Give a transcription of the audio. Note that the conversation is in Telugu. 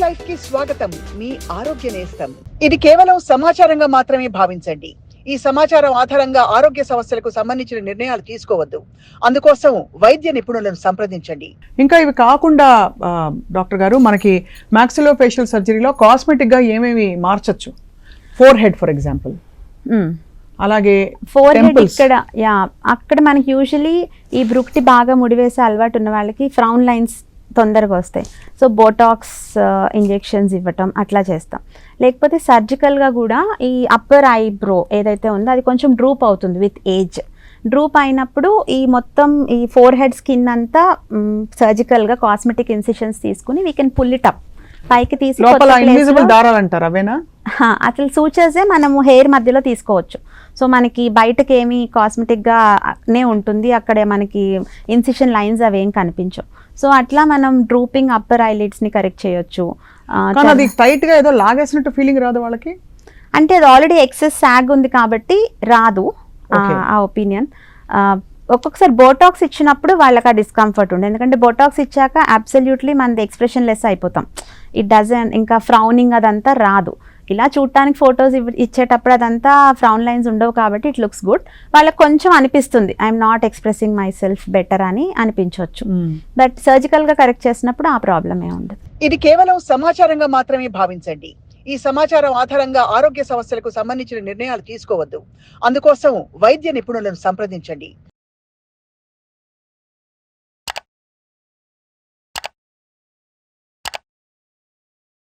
లైఫ్ కి స్వాగతం. మీ ఆరోగ్య నేస్తం. ఇది కేవలం సమాచారంగా మాత్రమే భావించండి. ఈ సమాచారం ఆధారంగా ఆరోగ్య సమస్యలకు సంబంధించిన నిర్ణయాలు తీసుకోవద్దు. అందుకోసం వైద్య నిపుణులను సంప్రదించండి. ఇంకా ఇవి కాకుండా డాక్టర్ గారు, మనకి మాక్సిలోఫేషియల్ సర్జరీలో కాస్మెటిక్ గా ఏమేమి మార్చొచ్చు? ఫోర్ హెడ్ ఫర్ ఎగ్జాంపుల్, అలాగే ఫోర్ హెడ్ ఇక్కడ అక్కడ మనకి యూజువలీ ఈ బ్రుక్టి బాగా ముడివేసే అలవాటు ఉన్న వాళ్ళకి ఫ్రౌన్ లైన్స్ తొందరగా వస్తాయి. సో బోటాక్స్ ఇంజెక్షన్స్ ఇవ్వటం అట్లా చేస్తాం. లేకపోతే సర్జికల్గా కూడా ఈ అప్పర్ ఐబ్రో ఏదైతే ఉందో అది కొంచెం డ్రూప్ అవుతుంది విత్ ఏజ్. డ్రూప్ అయినప్పుడు ఈ మొత్తం ఈ ఫోర్ హెడ్ స్కిన్ అంతా సర్జికల్గా కాస్మెటిక్ ఇన్సిషన్స్ తీసుకుని we can pull it up, పైకి తీసి అసలు సూచర్సే మనము హెయిర్ మధ్యలో తీసుకోవచ్చు. సో మనకి బయటకి ఏమి కాస్మెటిక్గానే ఉంటుంది, అక్కడ మనకి ఇన్సిషన్ లైన్స్ అవి ఏం కనిపించవు. సో అట్లా మనం డ్రూపింగ్ అప్పర్ ఐలిడ్స్ని కరెక్ట్ చేయొచ్చు. అది టైట్ గా ఏదో లాగేసినట్టు ఫీలింగ్ రాదు వాళ్ళకి? అంటే అది ఆల్రెడీ ఎక్సెస్ సాగ్ ఉంది కాబట్టి రాదు ఆ ఒపీనియన్. ఒక్కొక్కసారి బోటాక్స్ ఇచ్చినప్పుడు వాళ్ళకి ఆ డిస్కంఫర్ట్ ఉంది, ఎందుకంటే బోటాక్స్ ఇచ్చాక అబ్సల్యూట్లీ మనది ఎక్స్ప్రెషన్ లెస్ అయిపోతాం. ఇట్ డజన్ ఇంకా ఫ్రౌనింగ్ అదంతా రాదు. ఇలా చూడటానికి ఫొటోస్ ఇచ్చేటప్పుడు అదంతా ఫ్రౌన్ లైన్స్ ఉండవు కాబట్టి ఇట్ లుక్స్ గుడ్. వాళ్ళకి కొంచెం అనిపిస్తుంది I'm not expressing my self better అని అనిపించవచ్చు. బట్ సర్జికల్గా కరెక్ట్ చేసినప్పుడు ఆ ప్రాబ్లం ఏ ఉండదు. ఇది కేవలం సమాచారంగా మాత్రమే భావించండి. ఈ సమాచారం ఆధారంగా ఆరోగ్య సమస్యలకు సంబంధించిన నిర్ణయాలు తీసుకోవద్దు. అందుకోసం వైద్య నిపుణులను సంప్రదించండి.